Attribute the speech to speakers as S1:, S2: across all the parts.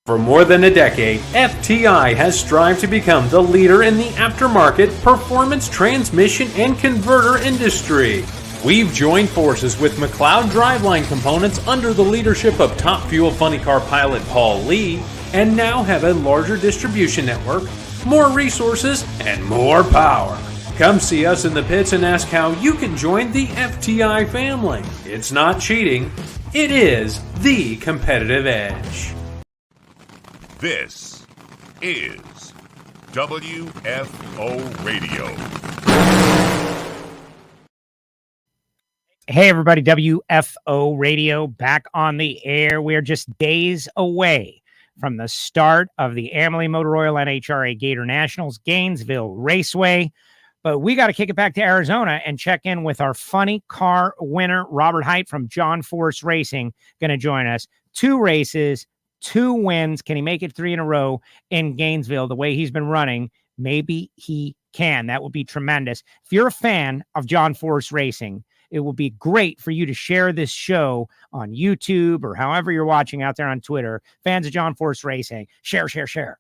S1: For more than a decade, FTI has strived to become the leader in the aftermarket performance transmission and converter industry. We've joined forces with McLeod driveline components under the leadership of Top Fuel Funny Car pilot Paul Lee, and now have a larger distribution network, more resources, and more power. Come see us in the pits and ask how you can join the FTI family. It's not cheating, it is the competitive edge.
S2: This is WFO Radio.
S3: Hey everybody, WFO Radio back on the air. We're just days away from the start of the Amalie Oil NHRA Gatornationals, Gainesville Raceway. But we got to kick it back to Arizona and check in with our funny car winner, Robert Hight from John Force Racing, going to join us. 2 races, 2 wins. Can he make it 3 in a row in Gainesville the way he's been running? Maybe he can. That would be tremendous. If you're a fan of John Force Racing, it will be great for you to share this show on YouTube or however you're watching out there on Twitter. Fans of John Force Racing, share.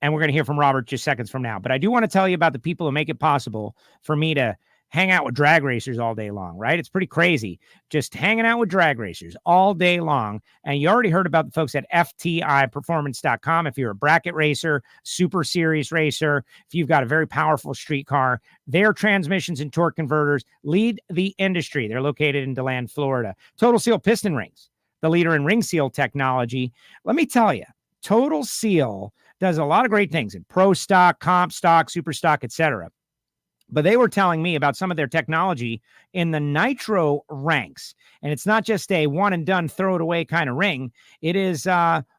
S3: And we're going to hear from Robert just seconds from now. But I do want to tell you about the people who make it possible for me to hang out with drag racers all day long, right? It's pretty crazy. Just hanging out with drag racers all day long. And you already heard about the folks at FTIperformance.com. If you're a bracket racer, super series racer, if you've got a very powerful street car, their transmissions and torque converters lead the industry. They're located in DeLand, Florida. Total Seal Piston Rings, the leader in ring seal technology. Let me tell you, Total Seal does a lot of great things in pro stock, comp stock, super stock, etc. But they were telling me about some of their technology in the nitro ranks. And it's not just a one and done, throw it away kind of ring. It is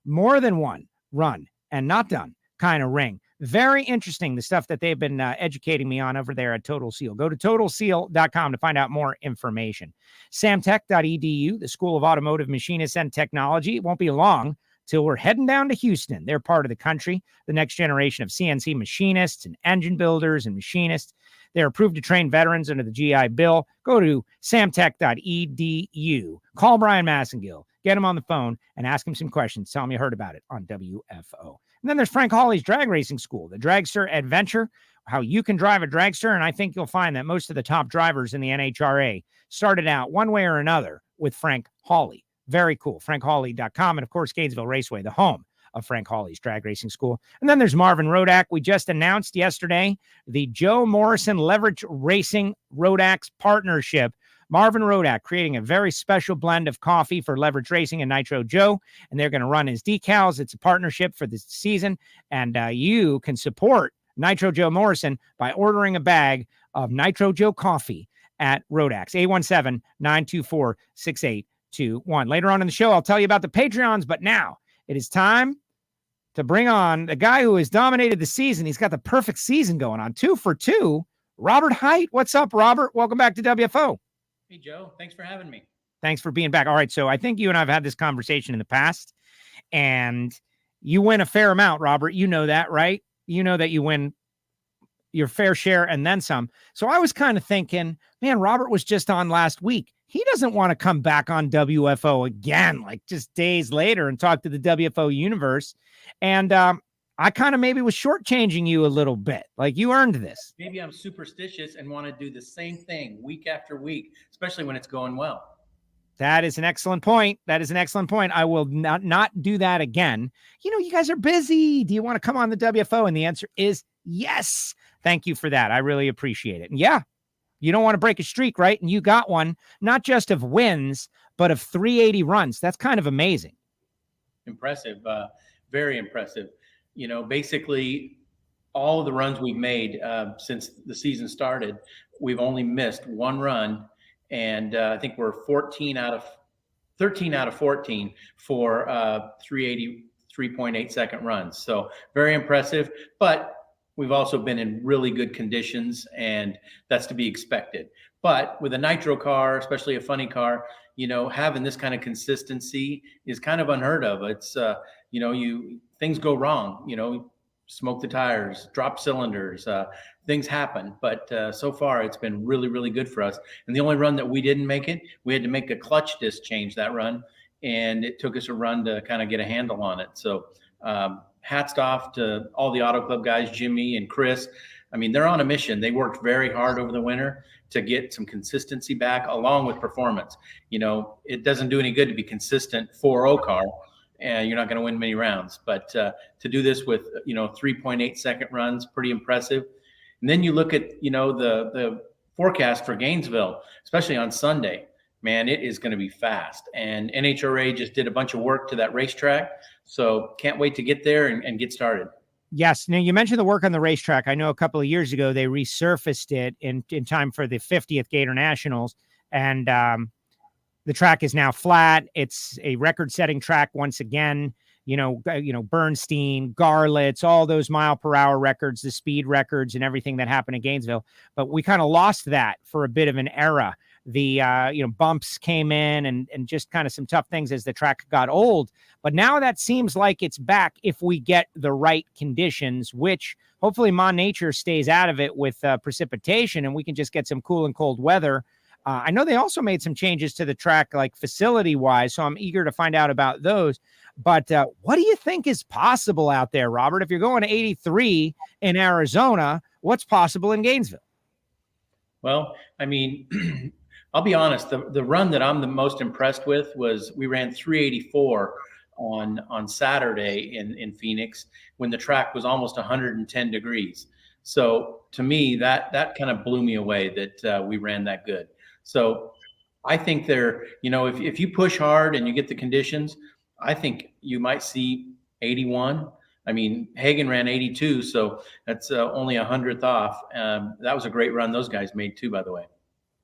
S3: more than one run and not done kind of ring. Very interesting, the stuff that they've been educating me on over there at Total Seal. Go to TotalSeal.com to find out more information. Samtech.edu, the School of Automotive Machinists and Technology. It won't be long till we're heading down to Houston. They're part of the country, the next generation of CNC machinists and engine builders and machinists. They're approved to train veterans under the GI Bill. Go to samtech.edu. Call Brian Massengill. Get him on the phone and ask him some questions. Tell him you heard about it on WFO. And then there's Frank Hawley's Drag Racing School, the Dragster Adventure, how you can drive a dragster. And I think you'll find that most of the top drivers in the NHRA started out one way or another with Frank Hawley. Very cool. FrankHawley.com. And of course, Gainesville Raceway, the home of Frank Hawley's Drag Racing School. And then there's Marvin Rodak. We just announced yesterday the Joe Morrison Leverage Racing Rodax partnership. Marvin Rodak creating a very special blend of coffee for Leverage Racing and Nitro Joe. And they're going to run his decals. It's a partnership for this season. And you can support Nitro Joe Morrison by ordering a bag of Nitro Joe coffee at Rodax. 817-924-6821. Later on in the show, I'll tell you about the Patreons, but now it is time to bring on the guy who has dominated the season. He's got the perfect season going on, 2 for 2. Robert Hight. What's up, Robert? Welcome back to WFO.
S4: Hey, Joe. Thanks for having me.
S3: Thanks for being back. All right, so I think you and I have had this conversation in the past, and you win a fair amount, Robert. You know that, right? You know that you win your fair share and then some. So I was kind of thinking, man, Robert was just on last week. He doesn't want to come back on WFO again, like just days later, and talk to the WFO Universe. And I kind of maybe was shortchanging you a little bit. Like, you earned this.
S4: Maybe I'm superstitious and want to do the same thing week after week, especially when it's going well.
S3: That is an excellent point. That is an excellent point. I will not do that again. You know, you guys are busy. Do you want to come on the WFO? And the answer is yes. Thank you for that. I really appreciate it. And yeah, you don't want to break a streak, right? And you got one, not just of wins, but of 380 runs. That's kind of amazing.
S4: Impressive. Very impressive. You know, basically all of the runs we've made since the season started, we've only missed one run. And I think we're 13 out of 14 for 3.8 second runs. So very impressive. But we've also been in really good conditions, and that's to be expected. But with a nitro car, especially a funny car, you know, having this kind of consistency is kind of unheard of. It's, you know, things go wrong, you know, smoke the tires, drop cylinders, things happen. But so far, it's been really, really good for us. And the only run that we didn't make it, we had to make a clutch disc change that run. and it took us a run to kind of get a handle on it. So hats off to all the Auto Club guys, Jimmy and Chris. I mean, they're on a mission. They worked very hard over the winter to get some consistency back along with performance. You know, it doesn't do any good to be consistent 4.0 car, and you're not going to win many rounds. But to do this with, 3.8 second runs, pretty impressive. And then you look at, the forecast for Gainesville, especially on Sunday. Man, it is going to be fast. And NHRA just did a bunch of work to that racetrack. So can't wait to get there and get started.
S3: Yes. Now, you mentioned the work on the racetrack. I know a couple of years ago they resurfaced it in time for the 50th Gatornationals, and the track is now flat. It's a record-setting track once again. Bernstein, Garlitz, all those mile-per-hour records, the speed records, and everything that happened in Gainesville. But we kind of lost that for a bit of an era. The bumps came in and just kind of some tough things as the track got old. But now that seems like it's back if we get the right conditions, which hopefully Mon Nature stays out of it with precipitation, and we can just get some cool and cold weather. I know they also made some changes to the track, like facility-wise, so I'm eager to find out about those. But what do you think is possible out there, Robert? If you're going to 83 in Arizona, what's possible in Gainesville?
S4: Well, I mean, I'll be honest. The run that I'm the most impressed with was we ran 384 on Saturday in Phoenix when the track was almost 110 degrees. So to me, that kind of blew me away that we ran that good. So I think if you push hard and you get the conditions, I think you might see 81. I mean, Hagen ran 82, so that's only 100th off. That was a great run those guys made too, by the way.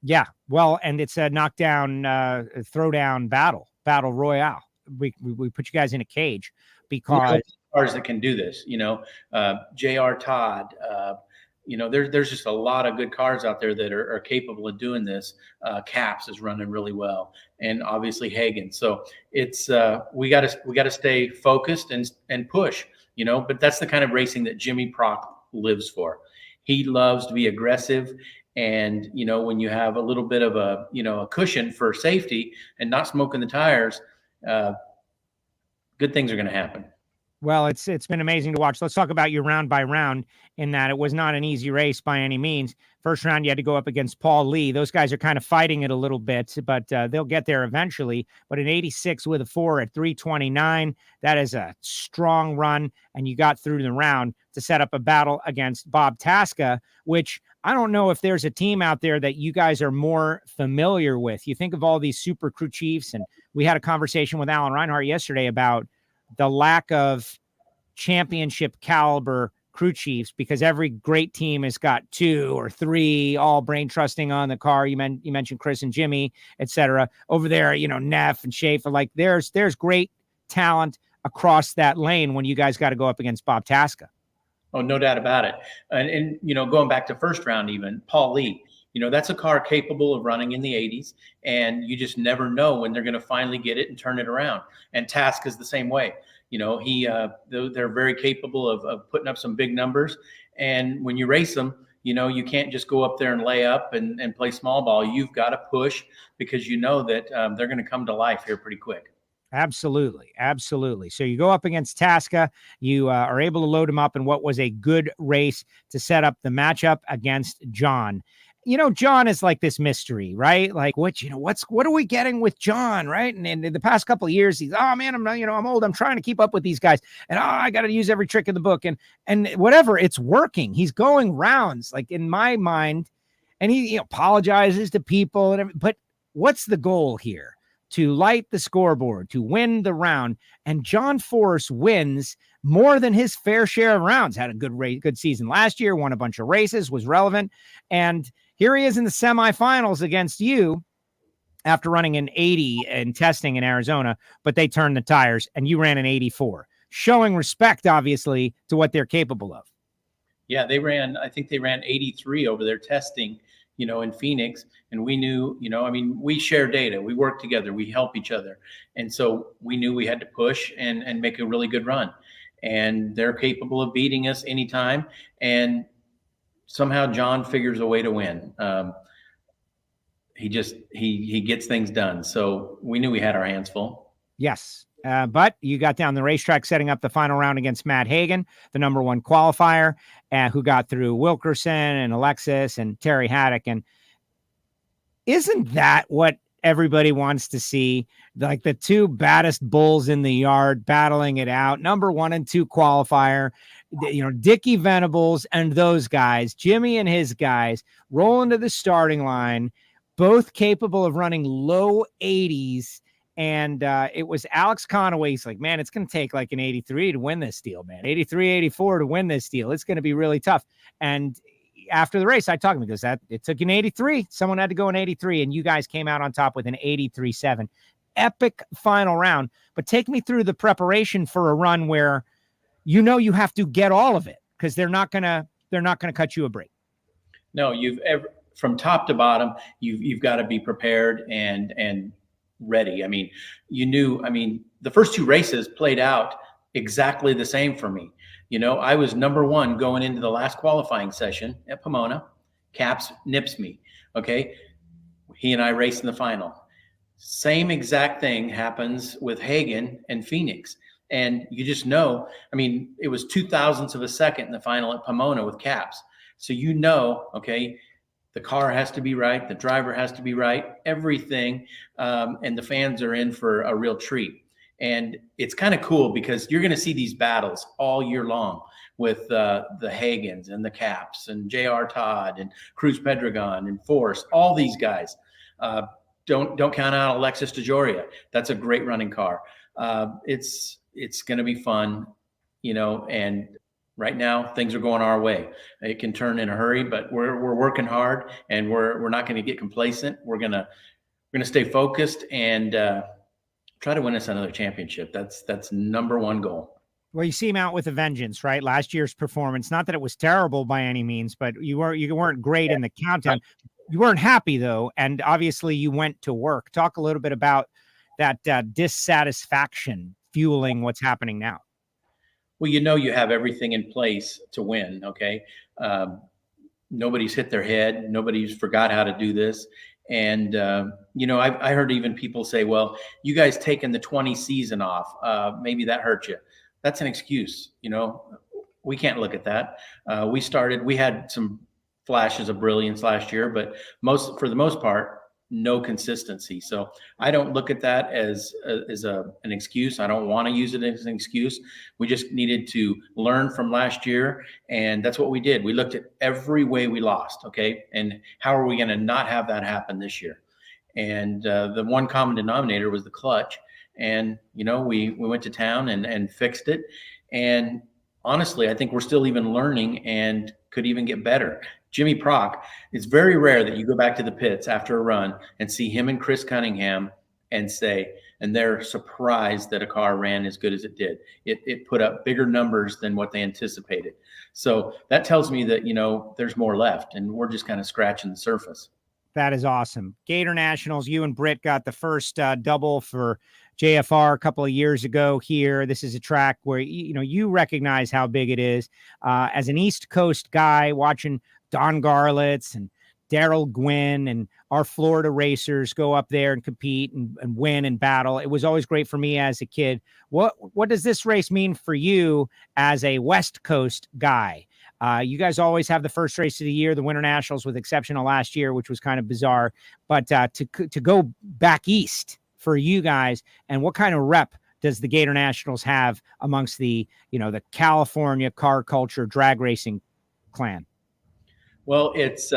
S3: Yeah, well, and it's a knockdown, throwdown battle royale. We put you guys in a cage because
S4: cars that can do this. J.R. Todd. There's just a lot of good cars out there that are capable of doing this. Caps is running really well, and obviously Hagen. So it's we got to stay focused and push. But that's the kind of racing that Jimmy Prock lives for. He loves to be aggressive. And, when you have a little bit of a cushion for safety and not smoking the tires, good things are going to happen.
S3: Well, it's been amazing to watch. Let's talk about your round by round in that it was not an easy race by any means. First round, you had to go up against Paul Lee. Those guys are kind of fighting it a little bit, but they'll get there eventually. But an 86 with a 4 at 329, that is a strong run. And you got through the round to set up a battle against Bob Tasca, which I don't know if there's a team out there that you guys are more familiar with. You think of all these super crew chiefs, and we had a conversation with Alan Reinhart yesterday about the lack of championship caliber crew chiefs, because every great team has got 2 or 3 all brain trusting on the car. You mentioned Chris and Jimmy, etc. Over there, Neff and Schaefer, like there's great talent across that lane when you guys got to go up against Bob Tasca.
S4: Oh, no doubt about it. And going back to first round, even Paul Lee, that's a car capable of running in the 80s, and you just never know when they're going to finally get it and turn it around. And Task is the same way. They're very capable of putting up some big numbers. And when you race them, you can't just go up there and lay up and play small ball. You've got to push because that they're going to come to life here pretty quick.
S3: Absolutely. So you go up against Tasca. You are able to load him up in what was a good race to set up the matchup against John. John is like this mystery, right? Like what are we getting with John, right? And in the past couple of years, he's, oh man, I'm old. I'm trying to keep up with these guys, and I got to use every trick in the book, and whatever, it's working. He's going rounds, like in my mind, and he apologizes to people, but what's the goal here? To light the scoreboard, to win the round. And John Force wins more than his fair share of rounds. Had a good season last year, won a bunch of races, was relevant. And here he is in the semifinals against you after running an 80 and testing in Arizona, but they turned the tires and you ran an 84, showing respect, obviously, to what they're capable of.
S4: Yeah, I think they ran 83 over their testing, in Phoenix. And we knew, we share data, we work together, we help each other. And so we knew we had to push and make a really good run. And they're capable of beating us anytime. And somehow John figures a way to win. He gets things done. So we knew we had our hands full.
S3: Yes. But you got down the racetrack setting up the final round against Matt Hagan, the number one qualifier, who got through Wilkerson and Alexis and Terry Haddock. And isn't that what everybody wants to see? Like the two baddest bulls in the yard battling it out, number 1 and 2 qualifier, Dickie Venables and those guys, Jimmy and his guys rolling to the starting line, both capable of running low 80s. And it was Alex Conaway. He's like, man, it's going to take like an 83 to win this deal, man. 83, 84 to win this deal. It's going to be really tough. And after the race, I talked to him because it took an 83. Someone had to go an 83, and you guys came out on top with an 83.7. Epic final round. But take me through the preparation for a run where you have to get all of it, because they're not gonna cut you a break.
S4: No, from top to bottom, you've got to be prepared and ready. I mean, the first 2 races played out exactly the same for me. I was number 1 going into the last qualifying session at Pomona. Caps nips me. Okay. He and I race in the final. Same exact thing happens with Hagan and Phoenix. And you just know, it was 0.02 of a second in the final at Pomona with Caps. So, okay, the car has to be right. The driver has to be right, everything. And the fans are in for a real treat. And it's kind of cool because you're going to see these battles all year long with the Hagans and the Caps and J.R. Todd and Cruz Pedregon and Force, all these guys. Don't count out Alexis DeJoria. That's a great running car. It's going to be fun, and right now things are going our way. It can turn in a hurry, but we're working hard, and we're not going to get complacent. We're going to stay focused and try to win us another championship. That's number 1 goal.
S3: Well, you see him out with a vengeance, right? Last year's performance, not that it was terrible by any means, but you weren't great in the countdown. You weren't happy though, and obviously you went to work. Talk a little bit about that dissatisfaction fueling what's happening now.
S4: Well, you have everything in place to win. Okay. Nobody's hit their head. Nobody's forgot how to do this. And, I heard even people say, well, you guys taking the 20 season off. Maybe that hurt you. That's an excuse. We can't look at that. We had some flashes of brilliance last year, but for the most part, no consistency. So I don't look at that as an excuse. I don't want to use it as an excuse. We just needed to learn from last year, and that's what we did. We looked at every way we lost, okay, and how are we going to not have that happen this year? And the one common denominator was the clutch, and we went to town and fixed it. And honestly, I think we're still even learning and could even get better. Jimmy Prock, it's very rare that you go back to the pits after a run and see him and Chris Cunningham and they're surprised that a car ran as good as it did. It put up bigger numbers than what they anticipated. So that tells me that, there's more left, and we're just kind of scratching the surface.
S3: That is awesome. Gatornationals, you and Britt got the first double for JFR a couple of years ago here. This is a track where, you recognize how big it is. As an East Coast guy watching Don Garlitz and Daryl Gwynn and our Florida racers go up there and compete and win and battle, it was always great for me as a kid. What does this race mean for you as a West Coast guy? You guys always have the first race of the year, the Winter Nationals, with exception of last year, which was kind of bizarre. But to go back east for you guys, and what kind of rep does the Gatornationals have amongst the California car culture drag racing clan?
S4: Well, it's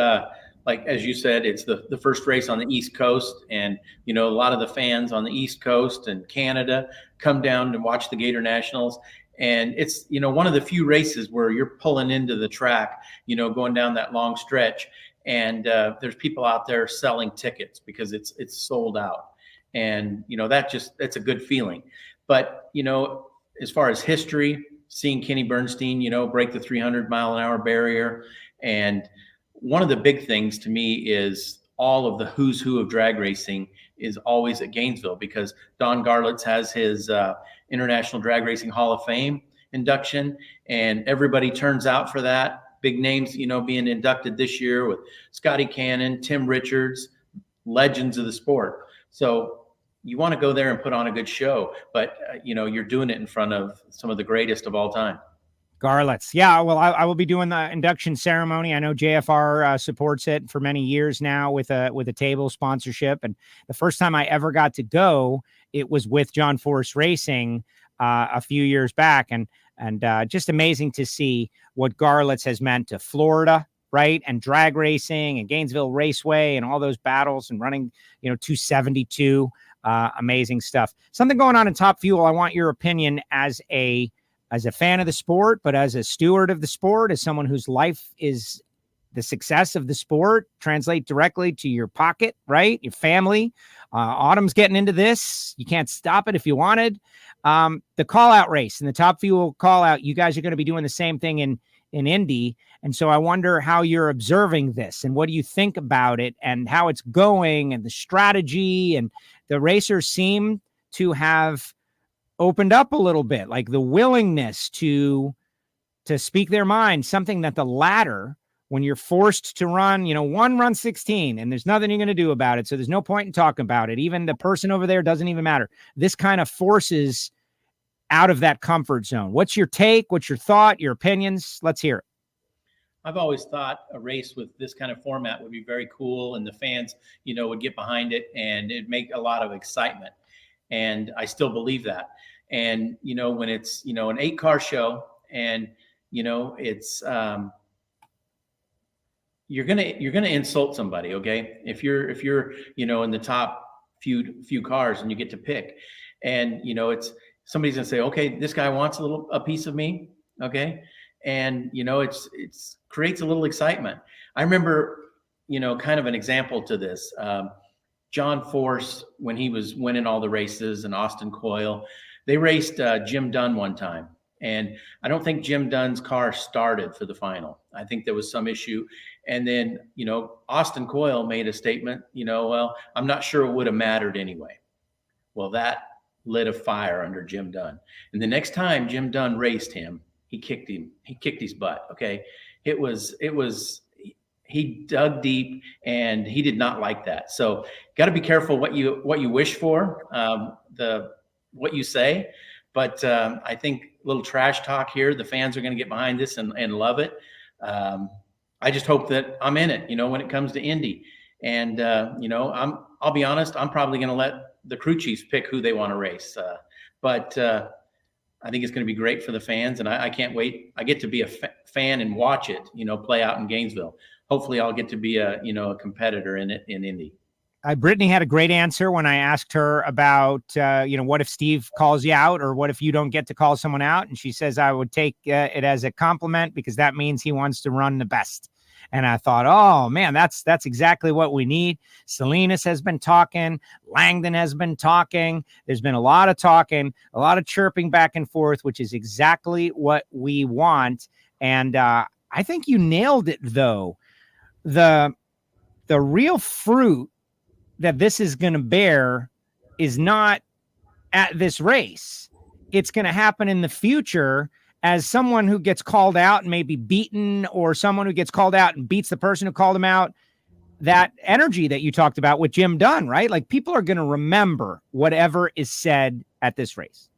S4: like, as you said, it's the first race on the East Coast. And, a lot of the fans on the East Coast and Canada come down and watch the Gatornationals. And it's, one of the few races where you're pulling into the track, going down that long stretch. And there's people out there selling tickets because it's sold out. And, that's a good feeling. But, as far as history, seeing Kenny Bernstein, break the 300-mile-an-hour barrier. And one of the big things to me is all of the who's who of drag racing is always at Gainesville, because Don Garlitz has his International Drag Racing Hall of Fame induction, and everybody turns out for that. Big names, being inducted this year with Scotty Cannon, Tim Richards, legends of the sport. So, you want to go there and put on a good show, but you're doing it in front of some of the greatest of all time.
S3: Garlits. Yeah, well, I will be doing the induction ceremony. I know JFR supports it for many years now with a table sponsorship. And the first time I ever got to go, it was with John Force Racing a few years back. And just amazing to see what Garlits has meant to Florida, right? And drag racing and Gainesville Raceway and all those battles and running, 272. Amazing stuff. Something going on in Top Fuel. I want your opinion as a fan of the sport, but as a steward of the sport, as someone whose life is the success of the sport, translate directly to your pocket, right? Your family. Autumn's getting into this. You can't stop it if you wanted. The call-out race and the Top Fuel call-out, you guys are going to be doing the same thing in Indy. And so I wonder how you're observing this and what do you think about it and how it's going and the strategy. And the racers seem to have opened up a little bit, like the willingness to speak their mind, something that the ladder, when you're forced to run, one run 16 and there's nothing you're going to do about it. So there's no point in talking about it. Even the person over there doesn't even matter. This kind of forces out of that comfort zone. What's your take? What's your thought, your opinions? Let's hear it.
S4: I've always thought a race with this kind of format would be very cool and the fans, would get behind it and it'd make a lot of excitement. And I still believe that. And, when it's, an 8-car show and, it's, you're going to insult somebody. Okay. If you're, in the top few cars and you get to pick and, it's somebody's going to say, okay, this guy wants a piece of me. Okay. And, it's creates a little excitement. I remember, kind of an example to this, John Force, when he was winning all the races and Austin Coyle, they raced Jim Dunn one time. And I don't think Jim Dunn's car started for the final. I think there was some issue. And then, Austin Coyle made a statement, well, I'm not sure it would have mattered anyway. Well, that lit a fire under Jim Dunn. And the next time Jim Dunn raced him, he kicked his butt. Okay. He dug deep and he did not like that. So got to be careful what you wish for, what you say. But I think a little trash talk here, the fans are going to get behind this and love it. I just hope that I'm in it, when it comes to Indy. And, I'll be honest, I'm probably going to let the crew chiefs pick who they want to race. But I think it's going to be great for the fans. And I can't wait. I get to be a fan and watch it, play out in Gainesville. Hopefully I'll get to be a competitor in it in Indy.
S3: Brittany had a great answer when I asked her about, what if Steve calls you out or what if you don't get to call someone out? And she says, I would take it as a compliment because that means he wants to run the best. And I thought, oh man, that's exactly what we need. Salinas has been talking. Langdon has been talking. There's been a lot of talking, a lot of chirping back and forth, which is exactly what we want. And I think you nailed it though. The real fruit that this is going to bear is not at this race. It's going to happen in the future as someone who gets called out and may be beaten or someone who gets called out and beats the person who called him out. That energy that you talked about with Jim Dunn, right? Like people are going to remember whatever is said at this race.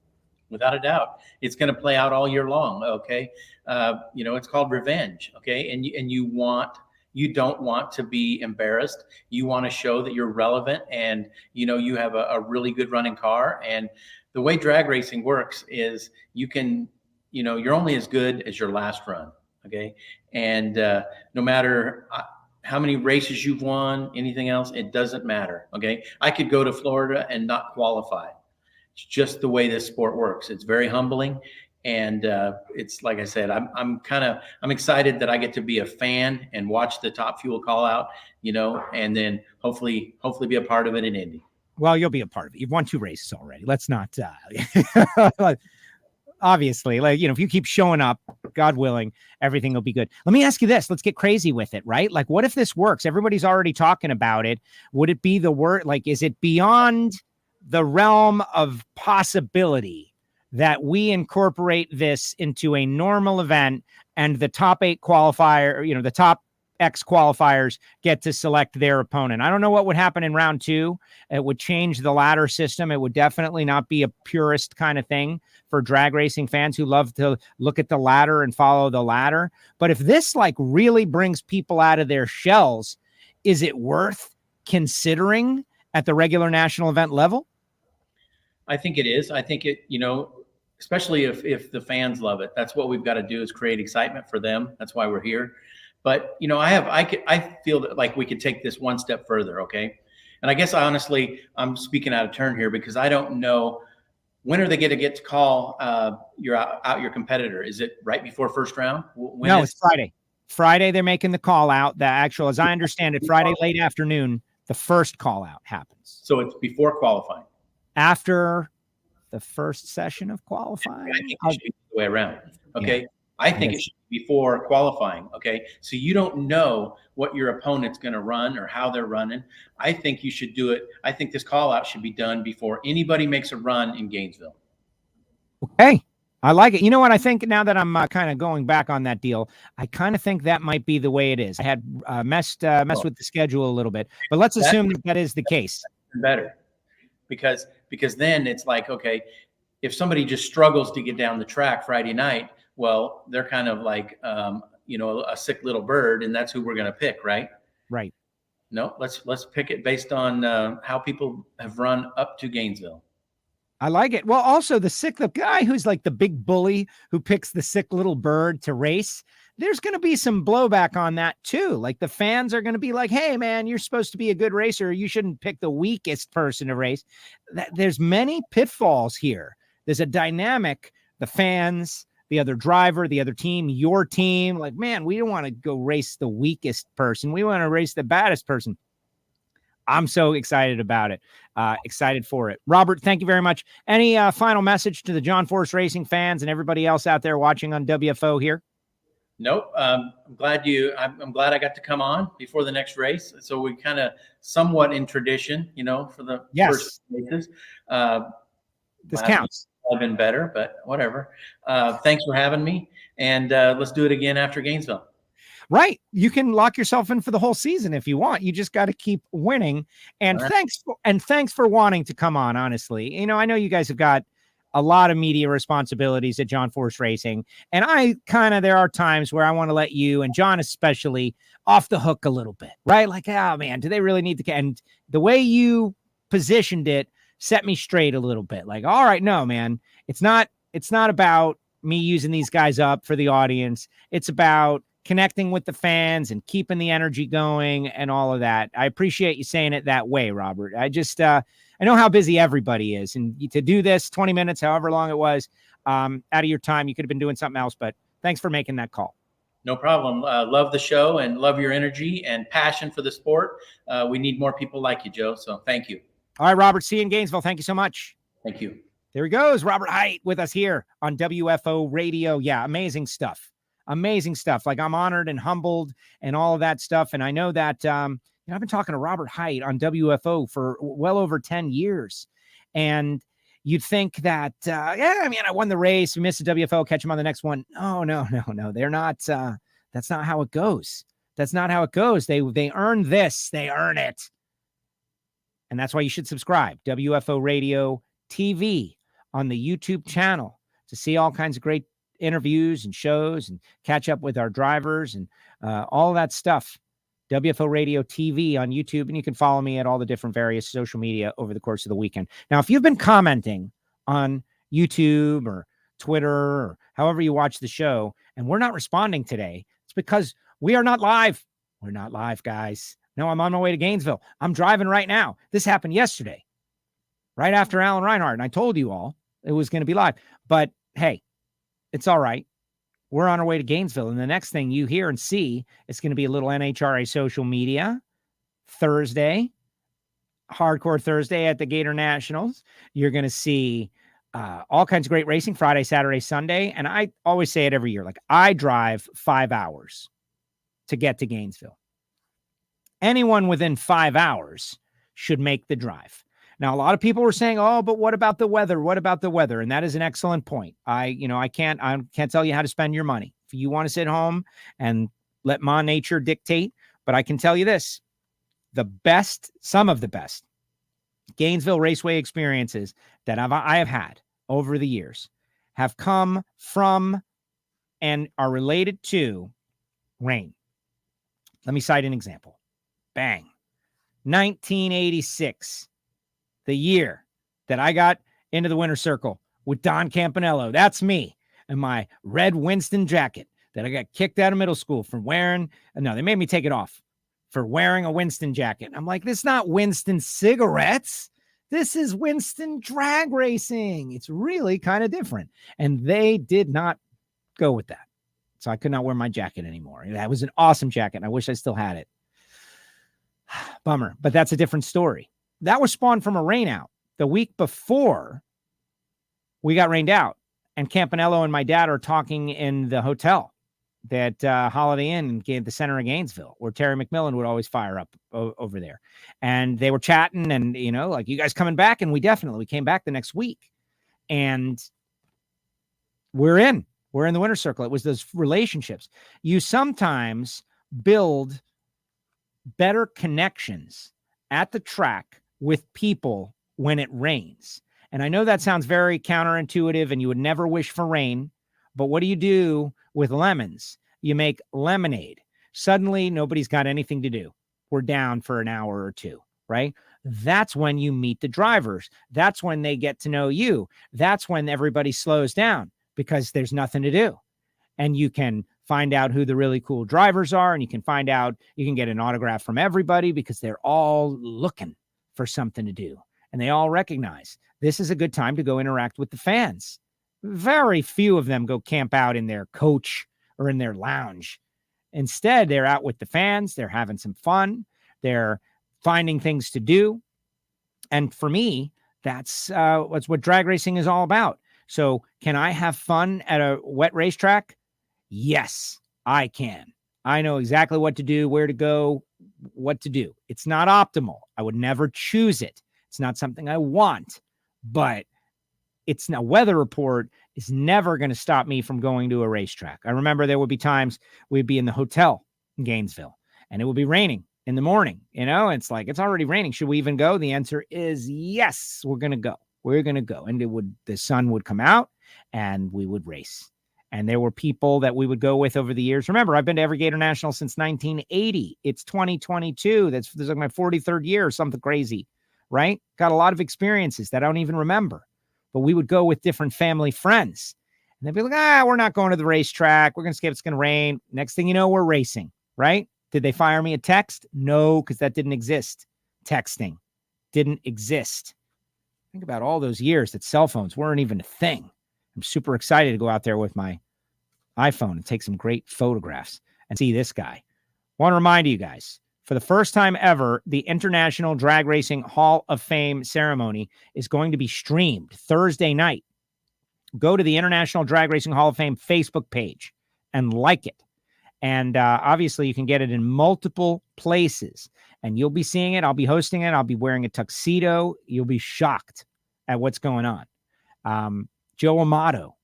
S4: Without a doubt. It's going to play out all year long. Okay. It's called revenge. Okay. And you don't want to be embarrassed. You want to show that you're relevant and, you have a really good running car. And the way drag racing works is you can, you're only as good as your last run. Okay. And no matter how many races you've won, anything else, it doesn't matter. Okay. I could go to Florida and not qualify. It's just the way this sport works. It's very humbling. And it's like I said, I'm excited that I get to be a fan and watch the Top Fuel call out, and then hopefully be a part of it in Indy.
S3: Well, you'll be a part of it. You've won 2 races already. Let's not, obviously, if you keep showing up, God willing, everything will be good. Let me ask you this. Let's get crazy with it, right? Like, what if this works? Everybody's already talking about it. Would it be the word? Like, is it beyond the realm of possibility that we incorporate this into a normal event and the top 8 qualifier, the top X qualifiers get to select their opponent. I don't know what would happen in round 2. It would change the ladder system. It would definitely not be a purist kind of thing for drag racing fans who love to look at the ladder and follow the ladder. But if this like really brings people out of their shells, is it worth considering at the regular national event level?
S4: I think it is. I think it, especially if the fans love it, that's what we've got to do, is create excitement for them. That's why we're here. But, I feel that like we could take this one step further. Okay. And I guess I'm speaking out of turn here because I don't know, when are they going to get to call your competitor? Is it right before first round?
S3: No, it's Friday. Friday, they're making the call out. The actual, as I understand it, Friday late afternoon, the first call out happens.
S4: So it's before qualifying.
S3: After the first session of qualifying.
S4: I think it should be the way around. Okay. Yeah. I think it should be before qualifying. Okay. So you don't know what your opponent's going to run or how they're running. I think you should do it. I think this call out should be done before anybody makes a run in Gainesville.
S3: Okay. I like it. You know what? I think now that I'm kind of going back on that deal, I kind of think that might be the way it is. I had messed with the schedule a little bit, but let's assume that is the case.
S4: Better. Because then it's like, okay, if somebody just struggles to get down the track Friday night, well, they're kind of like, a sick little bird, and that's who we're going to pick, right?
S3: Right.
S4: No, let's pick it based on how people have run up to Gainesville.
S3: I like it. Well, also the guy who's like the big bully who picks the sick little bird to race, there's going to be some blowback on that too. Like the fans are going to be like, hey man, you're supposed to be a good racer. You shouldn't pick the weakest person to race. There's many pitfalls here. There's a dynamic, the fans, the other driver, the other team, your team. Like, man, we don't want to go race the weakest person. We want to race the baddest person. I'm so excited about it. Excited for it. Robert, thank you very much. Any final message to the John Force Racing fans and everybody else out there watching on WFO here?
S4: Nope. I'm glad I got to come on before the next race. So we kind of somewhat in tradition, for the first races.
S3: This counts.
S4: I've been better, but whatever. Thanks for having me. And let's do it again after Gainesville.
S3: Right. You can lock yourself in for the whole season if you want. You just got to keep winning. And thanks for wanting to come on, honestly. I know you guys have got a lot of media responsibilities at John Force Racing. And there are times where I want to let you, and John especially, off the hook a little bit, right? Like, oh man, do they really need to? And the way you positioned it set me straight a little bit. Like, all right, no, man, it's not about me using these guys up for the audience. It's about connecting with the fans and keeping the energy going and all of that. I appreciate you saying it that way, Robert. I just, I know how busy everybody is, and to do this 20 minutes, however long it was, out of your time, you could have been doing something else, but thanks for making that call.
S4: No problem. Love the show and love your energy and passion for the sport. We need more people like you, Joe. So thank you.
S3: All right, Robert, see you in Gainesville. Thank you so much.
S4: Thank you.
S3: There he goes. Robert Hight with us here on WFO Radio. Yeah. Amazing stuff. Like, I'm honored and humbled and all of that stuff. And I know that, I've been talking to Robert Hight on WFO for well over 10 years. And you'd think that, I won the race. We missed the WFO, catch him on the next one. Oh, no. They're not. That's not how it goes. That's not how it goes. They earn this. They earn it. And that's why you should subscribe. WFO Radio TV on the YouTube channel to see all kinds of great interviews and shows and catch up with our drivers and all that stuff. WFO Radio TV on YouTube, and you can follow me at all the different various social media over the course of the weekend. Now, if you've been commenting on YouTube or Twitter or however you watch the show, and we're not responding today, it's because we are not live. We're not live, guys. No, I'm on my way to Gainesville. I'm driving right now. This happened yesterday, right after Alan Reinhardt, and I told you all it was going to be live. But hey, it's all right. We're on our way to Gainesville. And the next thing you hear and see, it's going to be a little NHRA social media Thursday, Hardcore Thursday at the Gatornationals. You're going to see all kinds of great racing Friday, Saturday, Sunday. And I always say it every year. Like, I drive 5 hours to get to Gainesville. Anyone within 5 hours should make the drive. Now, a lot of people were saying, oh, but what about the weather? What about the weather? And that is an excellent point. I can't tell you how to spend your money. If you want to sit home and let Ma nature dictate. But I can tell you this, some of the best Gainesville Raceway experiences that I have had over the years have come from and are related to rain. Let me cite an example. Bang. 1986, the year that I got into the winner's circle with Don Campanello. That's me and my red Winston jacket that I got kicked out of middle school for wearing. No, they made me take it off for wearing a Winston jacket. I'm like, this is not Winston cigarettes. This is Winston drag racing. It's really kind of different. And they did not go with that. So I could not wear my jacket anymore. That was an awesome jacket. I wish I still had it. Bummer, but that's a different story. That was spawned from a rain out. The week before, we got rained out. And Campanello and my dad are talking in the hotel that Holiday Inn in the center of Gainesville, where Terry McMillan would always fire up over there. And they were chatting and, like, you guys coming back? And we came back the next week. And we're in the winner's circle. It was those relationships. You sometimes build better connections at the track with people when it rains. And I know that sounds very counterintuitive and you would never wish for rain, but what do you do with lemons? You make lemonade. Suddenly, nobody's got anything to do. We're down for an hour or two, right? That's when you meet the drivers. That's when they get to know you. That's when everybody slows down because there's nothing to do. And you can find out who the really cool drivers are, and you can get an autograph from everybody because they're all looking for something to do. And they all recognize this is a good time to go interact with the fans. Very few of them go camp out in their coach or in their lounge. Instead, they're out with the fans. They're having some fun. They're finding things to do. And for me, that's what drag racing is all about. So can I have fun at a wet racetrack? Yes, I can. I know exactly what to do, where to go, what to do. It's not optimal. I would never choose it. It's not something I want, but it's a weather report is never going to stop me from going to a racetrack. I remember there would be times we'd be in the hotel in Gainesville and it would be raining in the morning. It's like, it's already raining. Should we even go? The answer is yes, we're going to go. We're going to go. And the sun would come out and we would race. And there were people that we would go with over the years. Remember, I've been to every Gatornational since 1980. It's 2022. This is like my 43rd year or something crazy, right? Got a lot of experiences that I don't even remember. But we would go with different family friends. And they'd be like, we're not going to the racetrack. We're going to skip. It's going to rain. Next thing you know, we're racing, right? Did they fire me a text? No, because that didn't exist. Texting didn't exist. Think about all those years that cell phones weren't even a thing. I'm super excited to go out there with my iPhone and take some great photographs and see this guy. Want to remind you guys, for the first time ever, the International Drag Racing Hall of Fame ceremony is going to be streamed Thursday night. Go to the International Drag Racing Hall of Fame Facebook page and like it. And obviously, you can get it in multiple places. And you'll be seeing it. I'll be hosting it. I'll be wearing a tuxedo. You'll be shocked at what's going on. Joe Amato,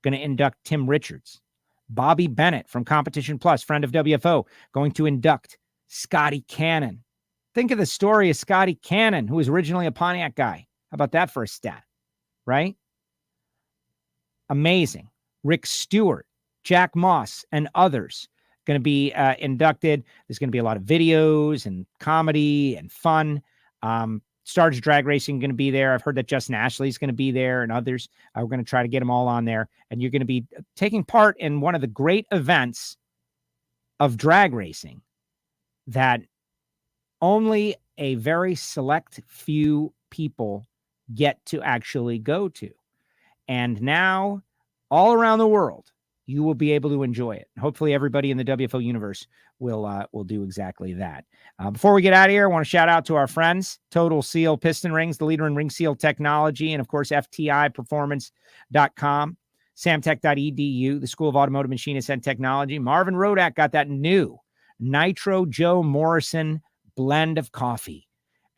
S3: going to induct Tim Richards. Bobby Bennett from Competition Plus, friend of WFO, going to induct Scotty Cannon. Think of the story of Scotty Cannon, who was originally a Pontiac guy. How about that for a stat, right? Amazing. Rick Stewart, Jack Moss, and others going to be inducted. There's going to be a lot of videos and comedy and fun. Stars Drag Racing going to be there. I've heard that Justin Ashley is going to be there and others. We're going to try to get them all on there. And you're going to be taking part in one of the great events of drag racing that only a very select few people get to actually go to. And now, all around the world, you will be able to enjoy it. Hopefully everybody in the WFO universe will do exactly that. Before we get out of here, I want to shout out to our friends, Total Seal Piston Rings, the leader in ring seal technology, and of course, FTIperformance.com, samtech.edu, the School of Automotive Machinists and Technology. Marvin Rodak got that new Nitro Joe Morrison blend of coffee.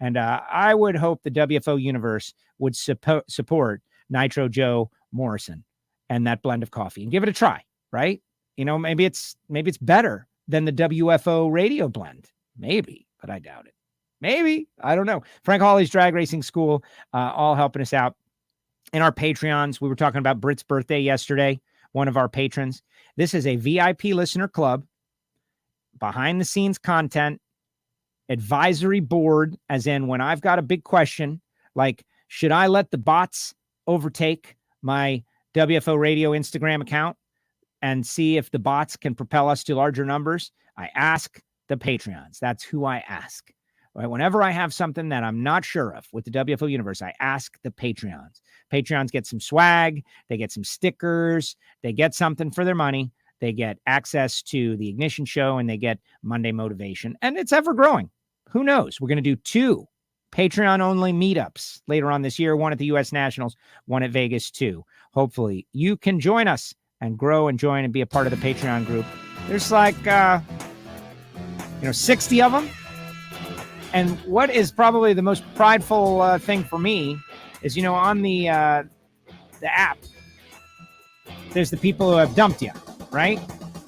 S3: And I would hope the WFO universe would support Nitro Joe Morrison and that blend of coffee and give it a try, right? Maybe it's better than the WFO Radio blend. Maybe, but I doubt it. Maybe. I don't know. Frank Hawley's Drag Racing School, all helping us out. In our Patreons, we were talking about Britt's birthday yesterday, one of our patrons. This is a VIP listener club, behind-the-scenes content, advisory board, as in when I've got a big question, like, should I let the bots overtake my WFO Radio Instagram account and see if the bots can propel us to larger numbers? I ask the Patreons. That's who I ask. Right? Whenever I have something that I'm not sure of with the WFO Universe, I ask the Patreons. Patreons get some swag. They get some stickers. They get something for their money. They get access to the Ignition Show, and they get Monday Motivation. And it's ever growing. Who knows? We're going to do 2 Patreon-only meetups later on this year, one at the U.S. Nationals, one at Vegas, too. Hopefully, you can join us and grow and join and be a part of the Patreon group. There's like, 60 of them. And what is probably the most prideful thing for me is, on the app, there's the people who have dumped you, right?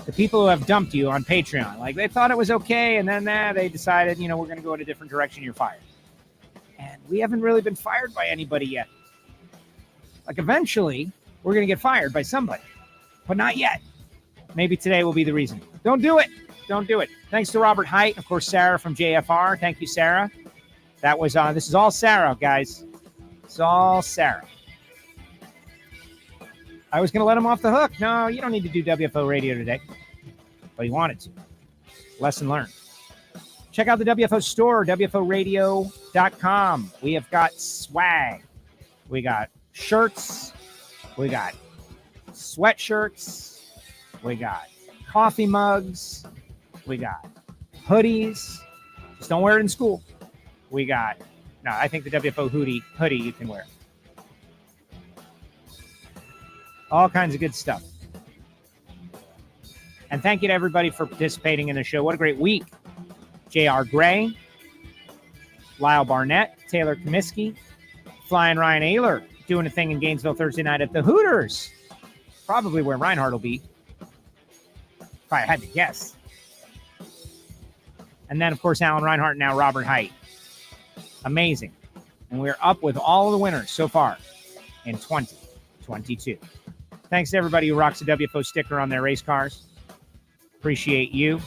S3: The people who have dumped you on Patreon. Like, they thought it was okay, and then they decided, we're going to go in a different direction, you're fired. And we haven't really been fired by anybody yet. Like, eventually, we're going to get fired by somebody, but not yet. Maybe today will be the reason. Don't do it. Don't do it. Thanks to Robert Hight, of course, Sarah from JFR. Thank you, Sarah. That was this is all Sarah, guys. It's all Sarah. I was going to let him off the hook. No, you don't need to do WFO Radio today. But he wanted to. Lesson learned. Check out the WFO store, WFOradio.com. We have got swag. We got shirts. We got sweatshirts. We got coffee mugs. We got hoodies. Just don't wear it in school. We got, I think the WFO hoodie you can wear. All kinds of good stuff. And thank you to everybody for participating in the show. What a great week. J.R. Gray, Lyle Barnett, Taylor Comiskey, Flying Ryan Ayler doing a thing in Gainesville Thursday night at the Hooters. Probably where Reinhardt will be. If I had to guess. And then, of course, Alan Reinhardt, now Robert Hight. Amazing. And we're up with all the winners so far in 2022. Thanks to everybody who rocks a WFO sticker on their race cars. Appreciate you.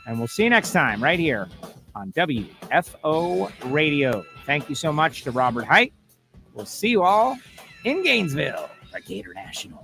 S3: And we'll see you next time right here on WFO Radio. Thank you so much to Robert Hight. We'll see you all in Gainesville for Gatornationals.